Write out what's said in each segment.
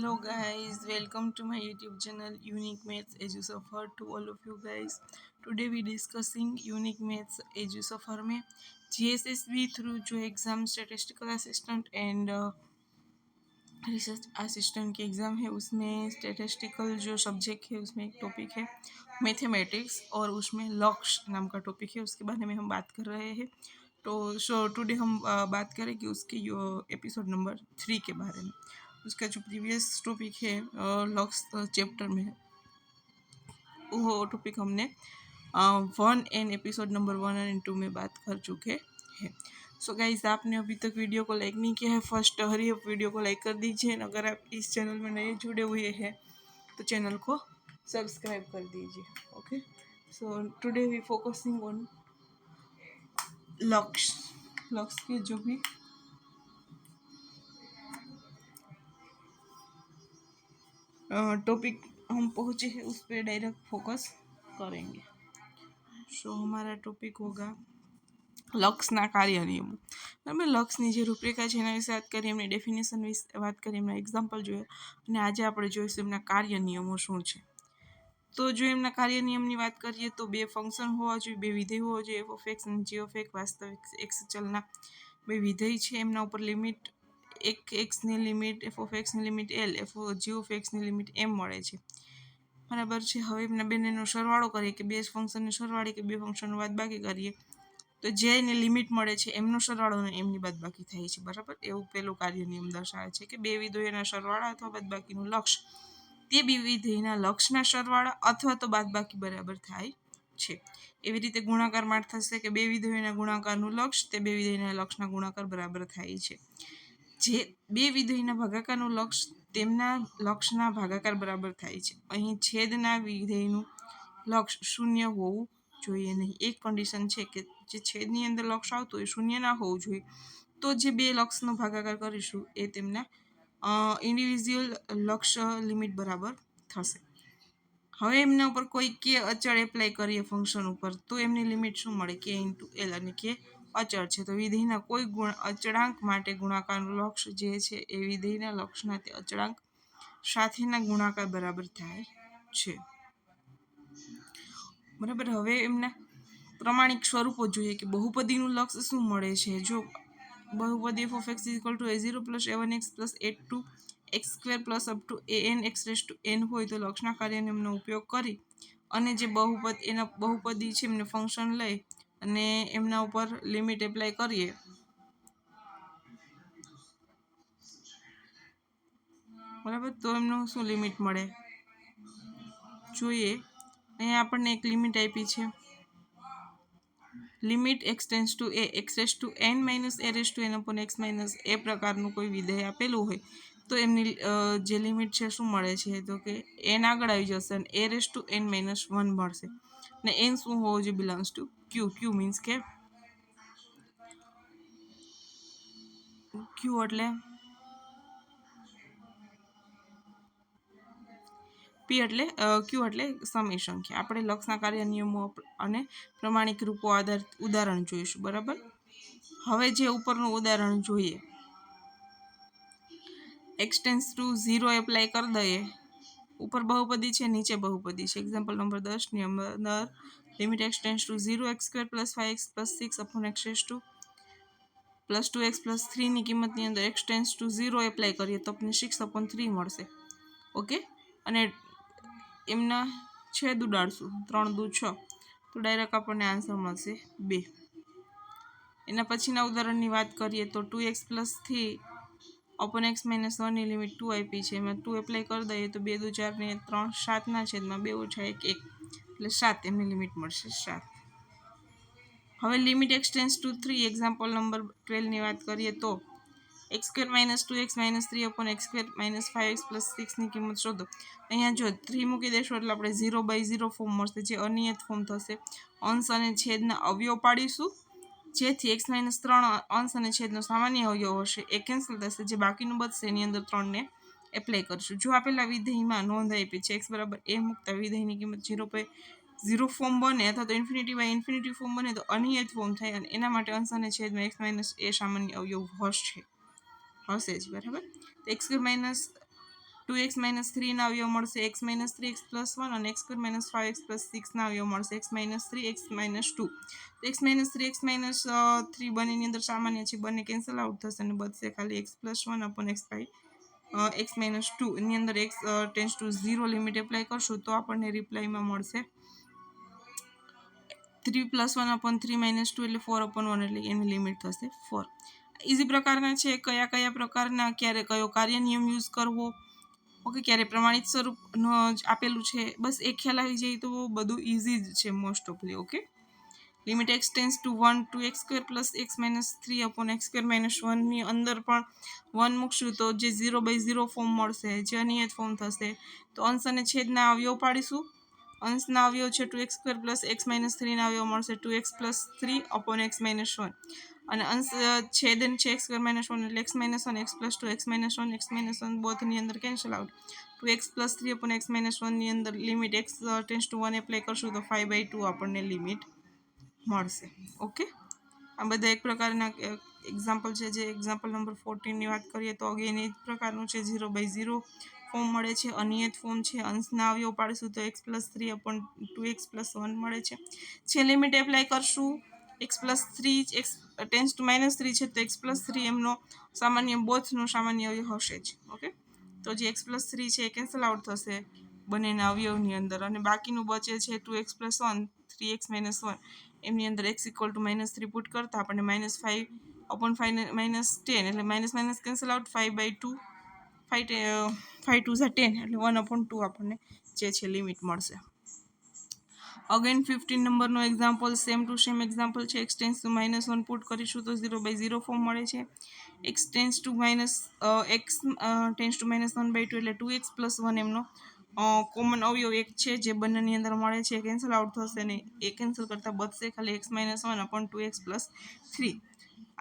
Hello guys, welcome to my YouTube channel Unique Maths EduSuffer to all of you guys. Today we discussing Unique Maths EduSuffer में GSSB through जो exam statistical assistant and research assistant की exam है उसमें statistical जो subject है उसमें एक topic है मैथमेटिक्स और उसमें लक्ष्य नाम का टॉपिक है उसके बारे में हम बात कर रहे हैं। तो टुडे हम बात करेंगे उसके एपिसोड नंबर 3 के बारे में। उसका जो प्रीवियस टॉपिक है लक्ष्य चैप्टर में वो टॉपिक हमने 1 एंड एपिसोड नंबर 1 एंड 2 में बात कर चुके हैं। सो गाइस, आपने अभी तक वीडियो को लाइक नहीं किया है, फर्स्ट हरी अप वीडियो को लाइक कर दीजिए। अगर आप इस चैनल में नए जुड़े हुए हैं तो चैनल को सब्सक्राइब कर दीजिए। Okay, so today we focusing on Lakshya के जो भी टॉपिक हम पहुँचे हैं उस पर डायरेक्ट फोकस करेंगे। सो हमारा टॉपिक होगा લક્ષના કાર્ય નિયમો। બરાબર, લક્ષની જે રૂપરેખા છે એના વિશે વાત કરીએ, એમની ડેફિનેશન વિશે વાત કરીએ, એમના એક્ઝામ્પલ જોઈએ અને આજે આપણે જોઈશું એમના કાર્ય નિયમો શું છે। તો જો એમના કાર્ય નિયમની વાત કરીએ તો બે ફંક્શન હોવા જોઈએ, બે વિધેય હોવા જોઈએ, એફ ઓફ એક્સ અને જી ઓફ એક્સ વાસ્તવિક એક્સ ચલના બે વિધેય છે। એમના ઉપર લિમિટ એક એક્સની લિમિટ એફ ઓફ એક્સની લિમિટ એલ, જી ઓફ એક્સની લિમિટ એમ મળે છે। બરાબર છે। હવે એમના બંનેનો સરવાળો કરીએ કે બે ફંક્શનને સરવાળે કે બે ફંક્શનનો બાદબાકી કરીએ તો જેને લિમિટ મળે છે એમનો સરવાળો અને એમની બાદબાકી થાય છે। બરાબર, એવું પેલું કાર્ય નિયમ દર્શાવે છે કે બે વિધેયોના સરવાળા અથવા બાદબાકીનું લક્ષ્ય તે બે વિધેયના લક્ષના સરવાળા અથવા તો બાદબાકી બરાબર થાય છે। એવી રીતે ગુણાકાર માટે થશે કે બે વિધેયોના ગુણાકારનું લક્ષ્ય તે બે વિધેયના લક્ષના ગુણાકાર બરાબર થાય છે। જે બે વિધેયના ભાગાકારનું લક્ષ્ય તેમના લક્ષના ભાગાકાર બરાબર થાય છે। અહીં છેદના વિધેયનું લક્ષ્ય શૂન્ય હોવું જોઈએ નહીં। એક કન્ડિશન છે કે જે છેદની અંદર લક્ષ આવતું હોય શૂન્ય ના હોવું જોઈએ, તો જે બે લક્ષનો ભાગાકાર કરીશું એ તેમના ઇન્ડિવિજ્યુઅલ લક્ષ્ય લિમિટ બરાબર થશે। હવે એમના ઉપર કોઈ કે અચળ એપ્લાય કરીએ ફંક્શન ઉપર તો એમની લિમિટ શું મળે, કે ઇન્ટુ એલ, અને કે અચળ છે તો વિધેયના કોઈ અચળાંક માટે ગુણાકારનું લક્ષ્ય જે છે એ વિધેયના લક્ષના તે અચળાંક સાથેના ગુણાકાર બરાબર થાય છે। બરાબર, હવે એમના પ્રમાણિક સ્વરૂપો જોઈએ કે બહુપદીનું લક્ષ્ય શું મળે છે। જો બહુપદી F of x equal to a0 plus a1x plus a2 x square plus up to an x raise to n હોય તો લક્ષના કાર્ય નિયમનો ઉપયોગ કરી અને જે એના બહુપદી છે એમને ફંક્શન લઈ અને એમના ઉપર લિમિટ એપ્લાય કરીએ બરાબર, તો એમનું શું લિમિટ મળે જોઈએ। અહીંયા આપણને એક લિમિટ આપી છે, limit X tends to A X raise to N minus A raise to N upon X minus A પ્રકારનું કોઈ વિધેય આપેલું હોય તો એમની જે લિમિટ છે શું મળે છે, તો કે એન આગળ આવી જશે અને એ રેસ ટુ એન માઇનસ 1 મળશે અને એન શું હોવું જોઈએ, belongs to Q. Q means કે ક્યુ એટલે પી એટલે ક્યુ એટલે સમય સંખ્યા। આપણે લક્ષના કાર્ય નિયમો અને પ્રમાણિક રૂપો આધારિત ઉદાહરણ જોઈશું। બરાબર, હવે જે ઉપરનું ઉદાહરણ જોઈએ, એક્સ ટેન્સ ટુ 0 એપ્લાય કરી દઈએ, ઉપર બહુપદી છે નીચે બહુપદી છે। એક્ઝામ્પલ નંબર 10 ની અંદર limit X tends two 0 x square plus 5x plus 6 upon x raise two plus 2x plus 3 ની કિંમતની અંદર એક્સ ટેન્સ ટુ 0 એપ્લાય કરીએ તો આપણને 6 અપોન 3 મળશે। ઓકે, અને એમના છેદ ઉડાડશું 3 દુ 6 તો ડાયરેક્ટ આપણને આન્સર મળશે 2। એના પછીના ઉદાહરણની વાત કરીએ તો 2x plus 3 upon X minus 1ની લિમિટ 2 આપી છે, એમાં 2 એપ્લાય કરી દઈએ તો 2 દુ 4 ને 3 7ના છેદમાં 2 ઓછા 1 1 એટલે 7 એમની લિમિટ મળશે 7। હવે limit X tends to 3 example number 12 ની વાત કરીએ તો X square minus 2x minus 3 upon X square minus 5x plus 6ની કિંમત શોધો। અહીંયા જો 3 મૂકી દેશો એટલે આપણે 0/0 ફોર્મ મળશે, જે અનિયત ફોર્મ થશે। અંશ અને છેદના અવયવ પાડીશું જેથી x માઇનસ 3 અંશ અને છેદનો સામાન્ય અવયવ હશે એ કેન્સલ થશે, જે બાકીનું બચશે એની અંદર 3 ને એપ્લાય કરીશું। જો આપેલા વિધેયમાં નોંધ આપી છે x બરાબર a મૂકતા વિધેયની કિંમત 0/0 ફોર્મ બને અથવા તો ઇન્ફિનિટી ફોર્મ બને તો અનિયત ફોર્મ થાય અને એના માટે અંશ અને છેદમાં x માઇનસ a સામાન્ય અવયવ હશે જ। બરાબર, તો એક્સ સ્ક્વેર માઇનસ 2x - 3 ના અવયવ મળશે x - 3x + 1 અને x² - 5x + 6 ના અવયવ મળશે x - 3 x - 2. x - 3 x - 3 બંનેની અંદર સામાન્ય છે, બંને કેન્સલ આઉટ થશે અને બચશે ખાલી x + 1 / x - 2. એની અંદર x tends two 0 limit apply કરશું તો આપણને રિપ્લાયમાં મળશે 3 + 1 / 3 - 2 એટલે 4/1 એટલે એની લિમિટ થશે 4. ઇઝી પ્રકારના છે. કયા પ્રકારના ક્યારે કયો કાર્ય નિયમ યુઝ કરવો, ઓકે, ક્યારે પ્રમાણિત સ્વરૂપનો આપેલું છે, બસ એ ખ્યાલ આવી જાય તો બધું ઇઝી જ છે મોસ્ટ ઓફલી. Okay, limit x tends to 1 to x² + x - 3 / x² - 1 ની અંદર પણ 1 મૂકશું તો જે 0/0 ફોર્મ મળશે, જે અનિયત ફોર્મ થશે. તો અંશ અને છેદના અવયવ પાડીશું. અંશના અવયવ છે 2x² + x - 3 ના અવયવ મળશે 2x + 3 / x - 1 અને અંશ છેદ છે x² - 1 એટલે x - 1 x + 2 x - 1 x - 1 બોથની અંદર કેન્સલ આઉટ. 2x + 3 / x - 1 ની અંદર limit x tends to 1 apply કરશું તો 5/2 આપણને લિમિટ મળશે. ઓકે, આ બધા એક પ્રકારના એક્ઝામ્પલ છે. જે એક્ઝામ્પલ નંબર 14 ની વાત કરીએ તો અગેન એ જ પ્રકારનું છે. 0/0 ફોર્મ મળે છે, અનિયત ફોર્મ છે. અંશના અવયવ પાડીશું તો x + 3 / 2x + 1 મળે છે. જે લિમિટ એપ્લાય કરશું x + 3 x ટેન્ડ્સ ટુ -3 છે તો x + 3 એમનો સામાન્ય બોથનો સામાન્ય અવયવ હશે જ. ઓકે, તો જે x + 3 છે એ કેન્સલ આઉટ થશે બંનેના અવયવની અંદર અને બાકીનું બચે છે 2x + 1 3x - 1 એમની અંદર x = -3 પુટ કરતા આપણને -5/5 - 10 એટલે માઇનસ કેન્સલ આઉટ 5/2 5 2 = 10 એટલે 1/2 આપણને જે છે લિમિટ મળશે. અગેન 15 નંબરનો example same to same example છે. x ટેન્ડ્સ ટુ -1 પુટ કરીશું તો 0/0 ફોર્મ મળે છે. x ટેન્ડ્સ ટુ -1/2 એટલે 2x + 1 એમનો કોમન અવયવ એક છે જે બંનેની અંદર મળે છે, કેન્સલ આઉટ થશે ને એ કેન્સલ કરતાં બચશે ખાલી x - 1 / 2x + 3.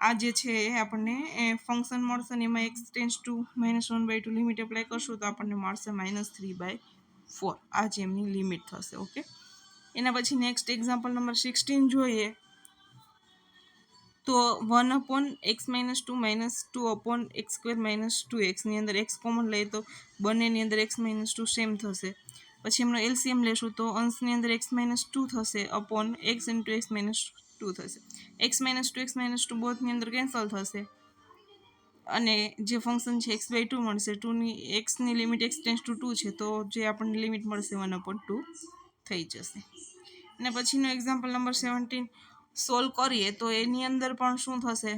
આ જે છે એ આપણને ફંક્શન મળશે ને એમાં x tends two -1/2 limit apply કરશું તો આપણને મળશે -3/4. આ જે એમની લિમિટ થશે. ઓકે, એના પછી નેક્સ્ટ એક્ઝામ્પલ નંબર 16 જોઈએ તો 1/x - 2 - 2/x² - 2x ની અંદર x કોમન લઈએ તો બંનેની અંદર x - 2 સેમ થશે. પછી એમનો એલસીએમ લેશું તો અંશની અંદર x - 2 થશે અપોન x × x - 2 થશે. x - 2 x - 2 બોથની અંદર કેન્સલ થશે અને જે ફંક્શન છે x/2 મળશે. 2ની xની લિમિટ x ટેન્ડ્સ ટુ 2 છે તો જે આપણને લિમિટ મળશે 1/2 થઈ જશે. અને પછીનો એક્ઝામ્પલ નંબર 17 સોલ્વ કરીએ તો એની અંદર પણ શું થશે,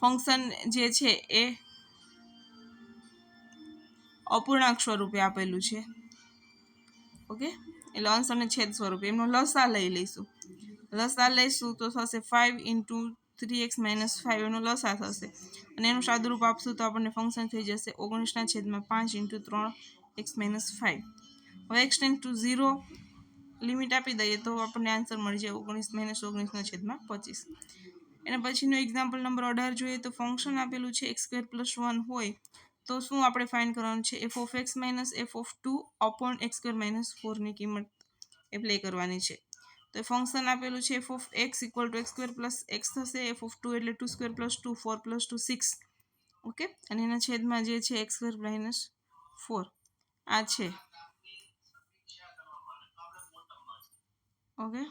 ફંક્શન જે છે એ અપૂર્ણાંક સ્વરૂપે આપેલું છે. ઓકે, એટલે અંશ અને છેદ સ્વરૂપે એમનો લસા લઈ લઈશું. લસા લઈશું તો થશે 5 × 3x - 5 એનો લસા થશે અને એનું સાદુરૂપ આપશું તો આપણને ફંક્શન થઈ જશે 19/5 × 3x - 5. હવે x ટેન્ડ્સ ટુ 0 લિમિટ આપી દઈએ તો આપણને આન્સર મળી જાય 19 - 19/25. એના પછીનો એક્ઝામ્પલ નંબર 18 જોઈએ તો ફંક્શન આપેલું છે x² + 1 હોય તો શું આપણે ફાઇન્ડ કરવાનું છે f(x - f(2) / x² - 4 ની કિંમત એપ્લાય કરવાની છે. તો ફંક્શન આપેલું છે f(x = x² + x થશે, f(2) એટલે 2² + 2 4 + 2 6. ઓકે, અને એના છેદમાં જે છે x² - 4 આ છે. ઓકે,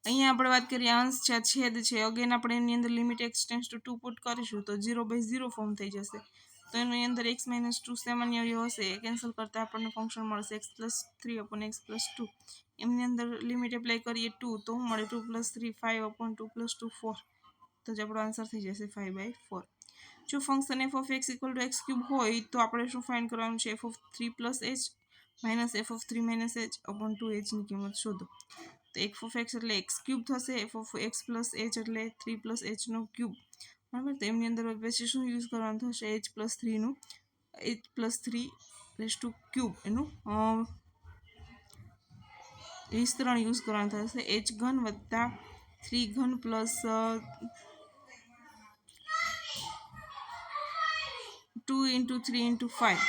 અહીંયા આપણે વાત કરીએ અંશ છે, છેદ છે. અગેન આપણે એની અંદર limit x tends two 2 put કરીશું તો 0/0 ફોર્મ થઈ જશે. તો એની અંદર x - 2 સામાન્ય અવયવ હશે, એ કેન્સલ કરતાં આપણને ફંક્શન મળશે x + 3 / x + 2. એમની અંદર લિમિટ એપ્લાય કરીએ 2 તો શું મળે 2 + 3 5/2 + 2 4. તો જ આપણો આન્સર થઈ જશે 5/4. જો ફંક્શન f(x = x³ હોય તો આપણે શું ફાઇન્ડ કરવાનું છે f(3 + h - f(3 - h/2h) ની કિંમત શોધો. તો f(x) એટલે x³ થશે, f(x + h) એટલે 3 + h નો ક્યુબ. બરાબર, તો એમની અંદર પછી શું યુઝ કરવાનું થશે h + 3 3³ એનું વિસ્તરણ યુઝ કરવાનું થશે h³ + 3³ + 2 × 3 × 5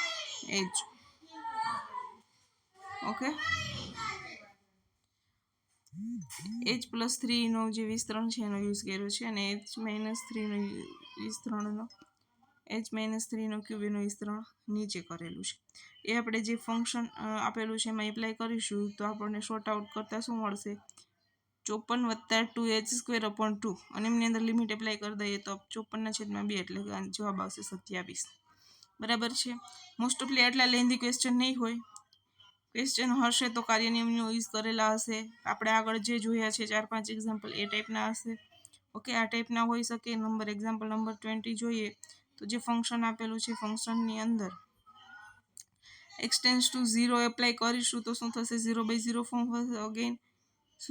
h. ઓકે, h + 3 નો જે વિસ્તરણ છે એનો યુઝ કર્યો છે અને h - 3 નો વિસ્તરણનો h-3નો ક્યુબ એનું વિસ્તરણ નીચે કરેલું છે. એ આપણે જે ફંક્શન આપેલું છે એમાં એપ્લાય કરીશું તો આપણને શોર્ટ આઉટ કરતાં શું મળશે? 54 + 2h² અને એમની અંદર લિમિટ એપ્લાય કરી દઈએ તો 54/2 એટલે કે જવાબ આવશે 27. બરાબર છે. મોસ્ટ ઓફલી આટલા લેન્ધી ક્વેશ્ચન નહીં હોય. ક્વેશ્ચન હશે તો કાર્ય નિયમનો યુઝ કરેલા હશે. આપણે આગળ જે જોયા છે 4-5 એક્ઝામ્પલ એ ટાઈપના હશે. ઓકે, આ ટાઈપના હોઈ શકે. એક્ઝામ્પલ નંબર 20 જોઈએ તો જે ફંક્શન આપેલું છે ફંક્શનની અંદર x → 0 એપ્લાય કરીશું તો શું થશે? 0/0 ફોર્મ થશે. અગેન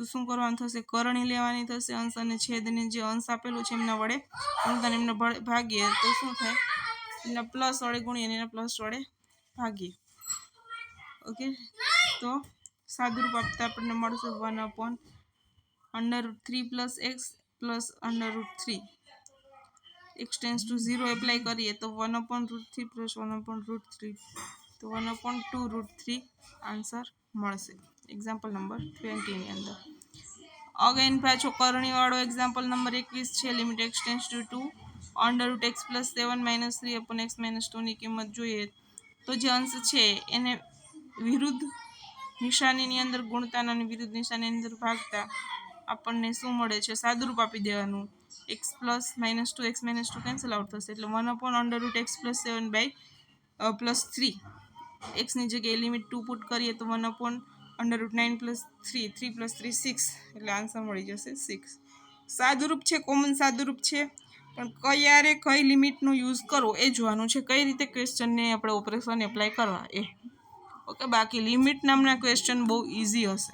શું કરવાનું થશે? કરણી લેવાની થશે. અંશ અને છેદને જે અંશ આપેલું છે એમના વડે ગુણતા એમને ભાગીએ તો શું થાય? એના પ્લસ વડે ગુણીએ અને એના પ્લસ વડે ભાગીએ. ઓકે, તો સાદુરૂપ આપતા આપણને મળશે 1/√3 + x + √3. x → 0 એપ્લાય કરીએ તો 1/√3 + 1/√3 તો 1/2√3 આન્સર મળશે. એક્ઝામ્પલ નંબર 20 ની અંદર અગેન પાછો કરણીવાળો એક્ઝામ્પલ નંબર 21 છે. લિમિટ x → 2 √x + 7 - 3 x - 2 ની કિંમત જોઈએ તો જે અંશ છે એને વિરુદ્ધ નિશાનીની અંદર ગુણતા અને વિરુદ્ધ નિશાનીની અંદર ભાગતા આપણને શું મળે છે? સાદુરૂપ આપી દેવાનું. x + -2 x - 2 કેન્સલ આઉટ થશે એટલે 1/√x + 7 + 3 x ની જગ્યાએ લિમિટ 2 પુટ કરીએ તો 1/√9 + 3 3 + 3 6 એટલે આન્સર મળી જશે 6. સાદુરૂપ છે, કોમન સાદુરૂપ છે, પણ ક્યારે કઈ લિમિટનો યુઝ કરવો એ જોવાનું છે. કઈ રીતે ક્વેશ્ચનને આપણે ઓપરેશન એપ્લાય કરવા એ. ઓકે, બાકી લિમિટ નામના ક્વેશ્ચન બહુ ઇઝી હશે.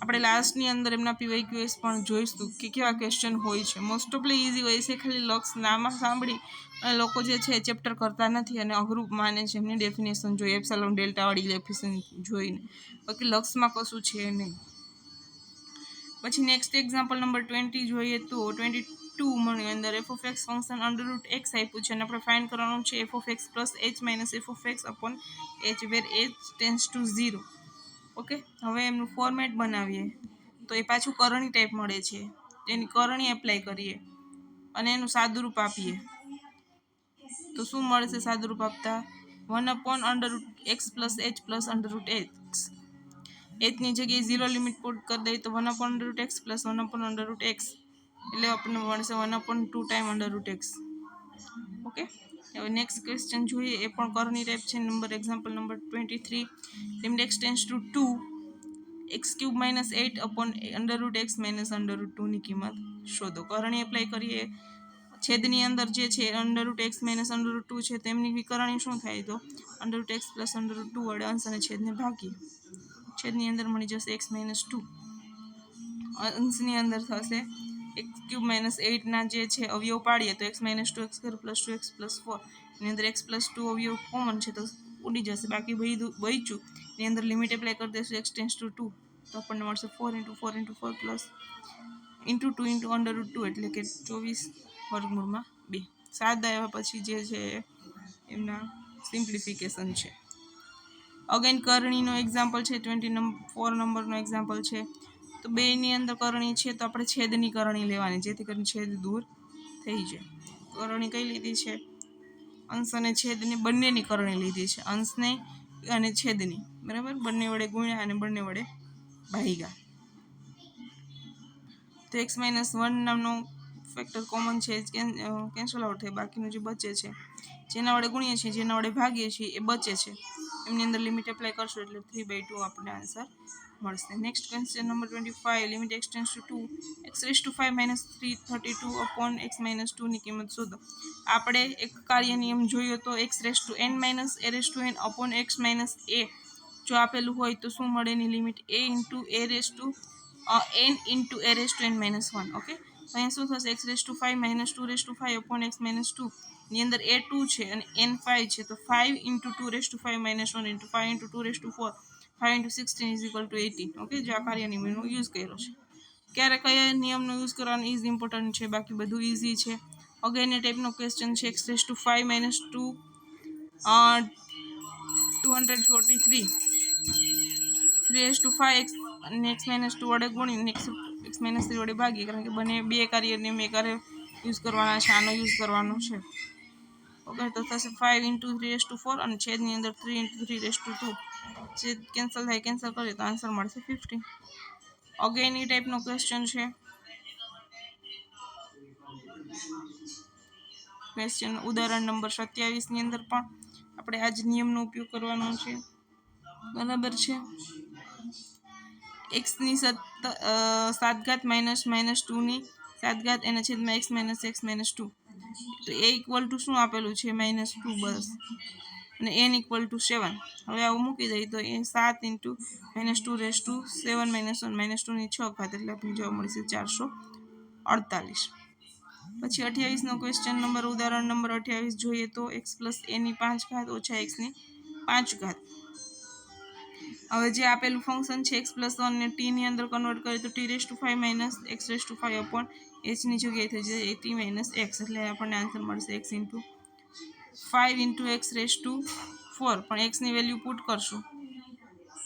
આપણે લાસ્ટની અંદર એમના PYQs પણ જોઈશું કે કેવા ક્વેશ્ચન હોય છે. મોસ્ટ ઓફલી ઇઝી હોય છે. ખાલી લક્ષ નામ સાંભળી અને લોકો જે છે ચેપ્ટર કરતા નથી અને અઘરું માને છે. એમની ડેફિનેશન જોઈએ, એપ્સિલોન ડેલ્ટા વાળી ડેફિનેશન જોઈને. બાકી લક્ષમાં કશું છે નહીં. પછી નેક્સ્ટ એક્ઝામ્પલ નંબર 20 જોઈએ તો 22 ની અંદર f(x) ફંક્શન √x આપ્યું છે અને આપણે ફાઇન્ડ કરવાનું છે f(x + h - f(x) / h where h → 0. Okay, હવે એમનું ફોર્મેટ બનાવીએ તો એ પાછું કરણી ટાઈપ મળે છે. એની કરણી એપ્લાય કરીએ અને એનું સાદુરૂપ આપીએ તો શું મળશે? સાદુરૂપ આપતા 1/√x + h + √x. h ની જગ્યાએ 0 લિમિટ પુટ કરી દઈએ તો 1/√x + 1/√x એટલે આપણને મળશે 1/2 ટાઈમ √x. ઓકે, હવે નેક્સ્ટ ક્વેશ્ચન જોઈએ. એ પણ કરણી ટાઈપ છે. Example number 23 limit x → 2 x³ - 8/√x - √2 ની કિંમત શોધો. કરણી એપ્લાય કરીએ. છેદની અંદર જે છે √x - √2 છે તેમની વિકરણી શું થાય? તો √x + √2 વડે અંશ અને છેદને ભાગીએ. છેદની અંદર મળી જશે x - 2. અંશની અંદર થશે x³ - 8 ના જે છે અવયવ પાડીએ તો x - 2 x² + 2x + 4 એની અંદર x + 2 અવયવ કોમન છે તો ઉડી જશે. બાકી બચ્યું એની અંદર લિમિટ એપ્લાય કરી દઈશું x → 2 તો આપણને મળશે 4 × 4 × 4 + × 2 × √2 એટલે કે 24√2. સાદા એવા પછી જે છે એમના સિમ્પ્લિફિકેશન છે. અગેન કરણીનો એક્ઝામ્પલ છે. 24 નંબરનો એક્ઝામ્પલ છે. તો બેની અંદર કરણી છે તો આપણે છેદની કરણી લેવાની જેથી કરીને છેદ દૂર થઈ જાય. કરણી કઈ લીધી છે? અંશ અને છેદની બંનેની કરણી લીધી છે. અંશને અને છેદની, બરાબર, બંને વડે ગુણ્યા અને બંને વડે ભાગ્યા. તો x - 1 નામનો ફેક્ટર કોમન છે કેન્સલ આઉટ થાય. બાકીનું જે બચે છે જેના વડે ગુણીએ છીએ જેના વડે ભાગીએ છીએ એ બચે છે. એમની અંદર લિમિટ એપ્લાય કરશું એટલે 3/2 આપણને આન્સર મળશે. Next question number 25 limit x → 2 x⁵ - 332/x - 2 ની કિંમત શોધો. આપણે એક કાર્ય નિયમ જોયો તો x⁻n - a/x - a જો આપેલું હોય તો શું મળે? એની limit a × n × a⁻n - 1. Okay, તો અહીંયા શું થશે? x⁵ - 2/5x - 2 ની અંદર a 2 છે અને n 5 છે તો 5 × 2⁵ - 1 × 5 × 2⁴ 5 × 16 = 18. ઓકે, જો આ કાર્ય નિયમનો યુઝ કર્યો છે. ક્યારે કયા નિયમનો યુઝ કરવાનો ઇઝ ઇમ્પોર્ટન્ટ છે, બાકી બધું ઇઝી છે. અગેન એ ટાઈપનો ક્વેશ્ચન છે. x⁵ - 2 243 3/5 અને x - 2 વડે ગુણીને x - 3 વડે ભાગીએ કારણ કે બંને બે કાર્ય નિયમ એકારે યુઝ કરવાના છે. આનો યુઝ કરવાનો છે. ओके तो થશે 5 × 3⁴ અને છેદની અંદર 3 × 3⁵ છેદ કેન્સલ થાય, કેન્સલ કરીએ તો આન્સર મળશે 50. અગેન એ ટાઈપનો ક્વેશ્ચન છે. ક્વેશ્ચન ઉદાહરણ નંબર 27 ની અંદર પણ આપણે આ જ નિયમનો ઉપયોગ કરવાનો છે. બરાબર છે. x ની 7 માઇનસ -2 ની 7 એના છેદમાં x માઇનસ x માઇનસ 2 તો એ ઇક્વલ ટુ શું આપેલું છે -2 બસ અને n ઇક્વલ ટુ 7. હવે આવું મૂકી દઈએ તો એ 7 × -2⁻7 -1 -2 ની 6 ઘાત એટલે આપણને જવાબ મળશે 448. પછી 28 નો ક્વેશ્ચન નંબર ઉદાહરણ નંબર 28 જોઈએ તો x a ની 5 ઘાત ઓછા x ની 5 ઘાત. હવે જે આપેલું ફંક્શન છે x + 1 ને t ની અંદર કન્વર્ટ કરીએ તો t⁵ - x⁵ upon h ની જગ્યાએ થઈ જશે at - x એટલે આપણને આન્સર મળશે x × 5 × x⁴ પણ x ની વેલ્યુ પુટ કરશું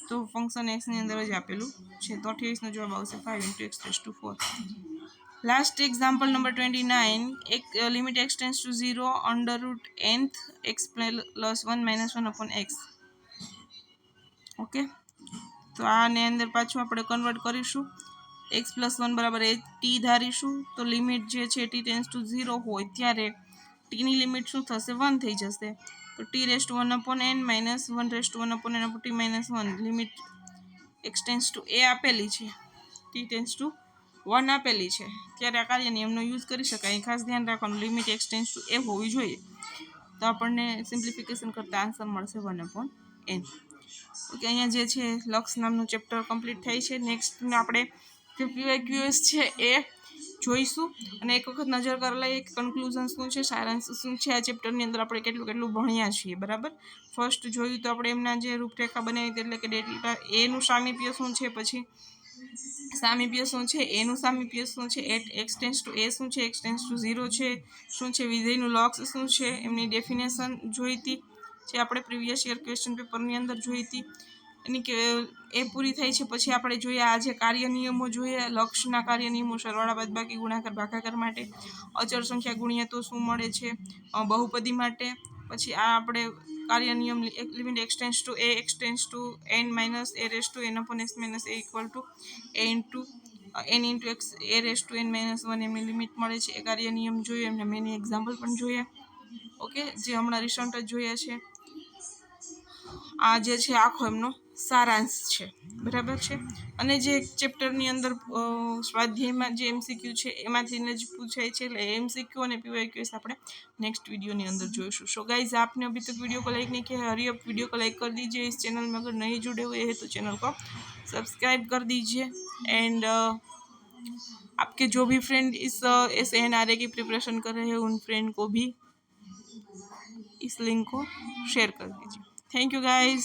તો ફંક્શન x ની અંદર જ આપેલું છે તો 28 નો જવાબ આવશે 5 × x⁴. લાસ્ટ એક્ઝામ્પલ નંબર 29 એક limit x tends two 0 √nth x + 1 - 1 upon x. Okay તો આને અંદર પાછું આપણે કન્વર્ટ કરીશું x + 1 બરાબર એ t ધારીશું તો લિમિટ જે છે t ટેન્ડ્સ ટુ 0 હોય ત્યારે t ની લિમિટ શું થશે 1 થઈ જશે તો t⁴1 upon n - 1⁴1 upon n upon t - 1 limit x tends two a આપેલી છે t ટેન્ડ્સ ટુ 1 આપેલી છે ત્યારે આ કાર્ય નિયમનો યુઝ કરી શકાય. ખાસ ધ્યાન રાખવાનું limit x tends two a હોવી જોઈએ તો આપણને સિમ્પ્લિફિકેશન કરતાં આન્સર મળશે 1 upon n. ઓકે અહીંયા જે છે લક્ષ નામનું ચેપ્ટર કમ્પ્લીટ થાય છે. નેક્સ્ટ આપણે જે PYQs છે એ જોઈશું અને એક વખત નજર કરી લઈએ કે કન્ક્લુઝન શું છે, સારાંશ શું છે આ ચેપ્ટરની અંદર આપણે કેટલું ભણ્યા છીએ. બરાબર. ફર્સ્ટ જોયું તો આપણે એમના જે રૂપરેખા બનાવી એટલે કે ડેલ્ટા એનું સામીપ્ય શું છે, પછી સામીપ્ય શું છે, એનું સામીપ્ય શું છે, x ટેન્ડ્સ ટુ a શું છે, x ટેન્ડ્સ ટુ 0 છે શું છે, વિધેયનું લક્ષ શું છે, એમની ડેફિનેશન જોઈ હતી જે આપણે પ્રીવિયસ યર ક્વેશ્ચન પેપરની અંદર જોઈ હતી. એની કે એ પૂરી થઈ છે પછી આપણે જોઈએ આ જે કાર્ય નિયમો જોઈએ લક્ષના કાર્ય નિયમો સરવાળા બાદબાકી ગુણાકાર ભાગાકાર માટે, અચળ સંખ્યા ગુણ્યા તો શું મળે છે બહુપદી માટે. પછી આ આપણે કાર્ય નિયમ limit x tends two a x tends two n - a⁴n upon x - a equal to n × x a⁴n - 1 એમની લિમિટ મળે છે. એ કાર્ય નિયમ જોઈએ એમને મેની એક્ઝામ્પલ પણ જોઈએ. ઓકે જે હમણાં રિસન્ટ જ જોયા છે. આ જે છે આખો એમનો સારાંશ છે. બરાબર છે. અને જે ચેપ્ટરની અંદર સ્વાધ્યાયમાં જે MCQ છે એમાંથીને જ પૂછાય છે એટલે MCQ અને PYQs આપણે नेक्स्ट वीडियो ની અંદર જોઈશું. सो गाइज आपने अभी तक वीडियो को लाइक नहीं किया है, हरी अप वीडियो को लाइक कर दीजिए. इस चैनल में अगर नहीं जुड़े हुए हैं तो चैनल को सब्सक्राइब कर दीजिए. एंड आपके जो भी फ्रेंड इस SANRA की प्रिपरेशन कर रहे हैं उन फ्रेंड को भी इस लिंक को शेयर कर दीजिए. Thank you guys.